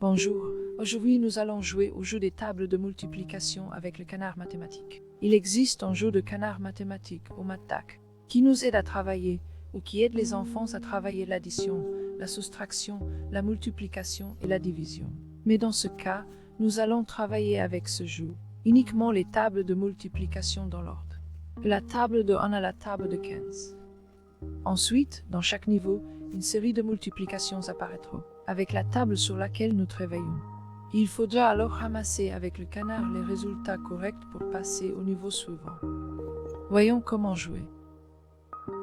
Bonjour, aujourd'hui nous allons jouer au jeu des tables de multiplication avec le canard mathématique. Il existe un jeu de canard mathématique au MathTac qui nous aide à travailler ou qui aide les enfants à travailler l'addition, la soustraction, la multiplication et la division. Mais dans ce cas, nous allons travailler avec ce jeu uniquement les tables de multiplication dans l'ordre. De la table de 1 à la table de 15. Ensuite, dans chaque niveau, une série de multiplications apparaîtra, avec la table sur laquelle nous travaillons. Il faudra alors ramasser avec le canard les résultats corrects pour passer au niveau suivant. Voyons comment jouer.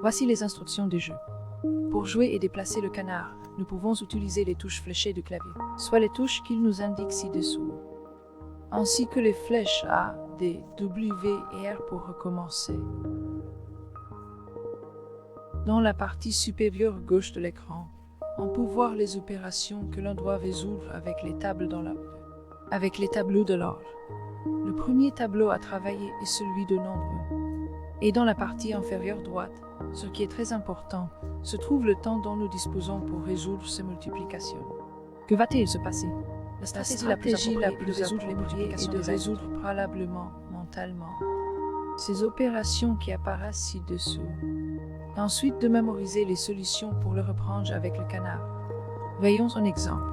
Voici les instructions du jeu. Pour jouer et déplacer le canard, nous pouvons utiliser les touches fléchées du clavier, soit les touches qu'il nous indique ci-dessous, ainsi que les flèches A, D, W et R pour recommencer. Dans la partie supérieure gauche de l'écran, on peut voir les opérations que l'on doit résoudre avec les tables dans l'ordre. Avec les tableaux de l'ordre. Le premier tableau à travailler est celui de nombre. Et dans la partie inférieure droite, ce qui est très important, se trouve le temps dont nous disposons pour résoudre ces multiplications. Que va-t-il se passer? La stratégie la plus appropriée est de résoudre les multiplications et de résoudre préalablement, mentalement, ces opérations qui apparaissent ci-dessous. Ensuite de mémoriser les solutions pour le reprendre avec le canard. Voyons un exemple.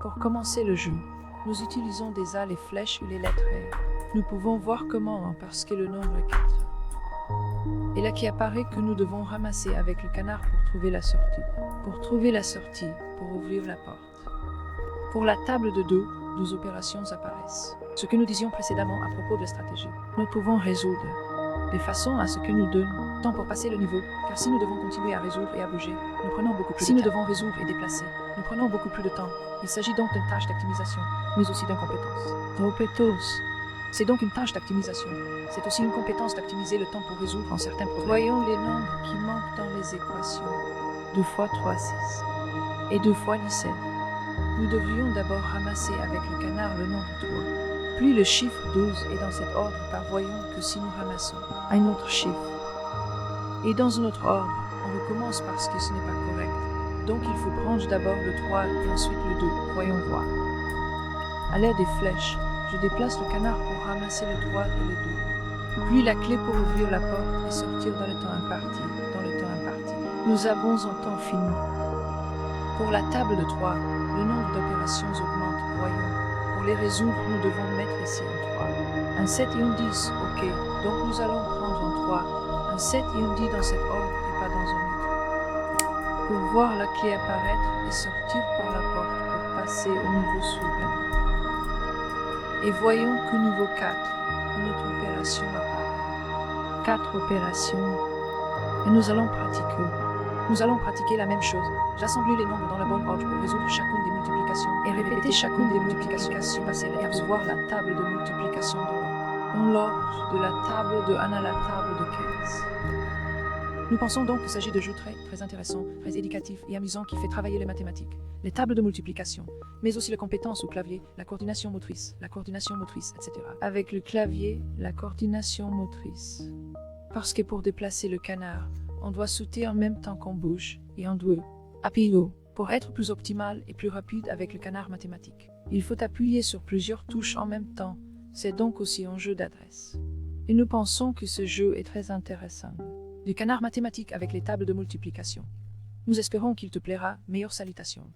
Pour commencer le jeu, nous utilisons déjà les flèches ou les lettres R. Nous pouvons voir comment parce que le nombre est 4. Et là qui apparaît que nous devons ramasser avec le canard pour trouver la sortie. Pour trouver la sortie, pour ouvrir la porte. Pour la table de 2, 2 opérations apparaissent. Ce que nous disions précédemment à propos de la stratégie. Nous pouvons résoudre de façon à ce que nous donne temps pour passer le niveau, car si nous devons continuer à résoudre et à bouger, nous prenons beaucoup plus de temps. Si nous devons résoudre et déplacer, nous prenons beaucoup plus de temps. Il s'agit donc d'une tâche d'optimisation, mais aussi d'une compétence. Compétence. C'est donc une tâche d'optimisation. C'est aussi une compétence d'optimiser le temps pour résoudre un certain problème. Voyons les nombres qui manquent dans les équations. 2 fois 3, 6. Et 2 fois 17. Nous devrions d'abord ramasser avec le canard le nombre 3. Puis le chiffre 12 est dans cet ordre car voyons que si nous ramassons un autre chiffre et dans un autre ordre, on recommence parce que ce n'est pas correct. Donc il faut prendre d'abord le 3 et ensuite le 2. Voyons voir. À l'aide des flèches, je déplace le canard pour ramasser le 3 et le 2. Puis la clé pour ouvrir la porte et sortir dans le temps imparti. Nous avons un temps fini. Pour la table de 3, le nombre d'opérations augmente. Voyons. Pour les résoudre, nous devons mettre ici un 3. Un 7 et un 10, ok. Donc nous allons prendre un 3, un 7 et un 10 dans cet ordre et pas dans un autre. Pour voir la clé apparaître et sortir par la porte pour passer au niveau suivant. Et voyons que niveau 4, une autre opération apparaît. 4 opérations. Et nous allons pratiquer la même chose. J'assemble les nombres dans le bon ordre pour résoudre chacune des multiplications et répéter chacune des multiplications passer et voir la table de multiplication de l'ordre. Dans l'ordre de la table de 1 à la table de 15. Nous pensons donc qu'il s'agit de jeux très intéressants, très éducatifs et amusants qui fait travailler les mathématiques, les tables de multiplication, mais aussi les compétences au clavier, la coordination motrice, etc. Avec le clavier, la coordination motrice. Parce que pour déplacer le canard, on doit sauter en même temps qu'on bouge et on doit appuyer pour être plus optimal et plus rapide avec le canard mathématique. Il faut appuyer sur plusieurs touches en même temps. C'est donc aussi un jeu d'adresse. Et nous pensons que ce jeu est très intéressant. Du canard mathématique avec les tables de multiplication. Nous espérons qu'il te plaira. Meilleures salutations.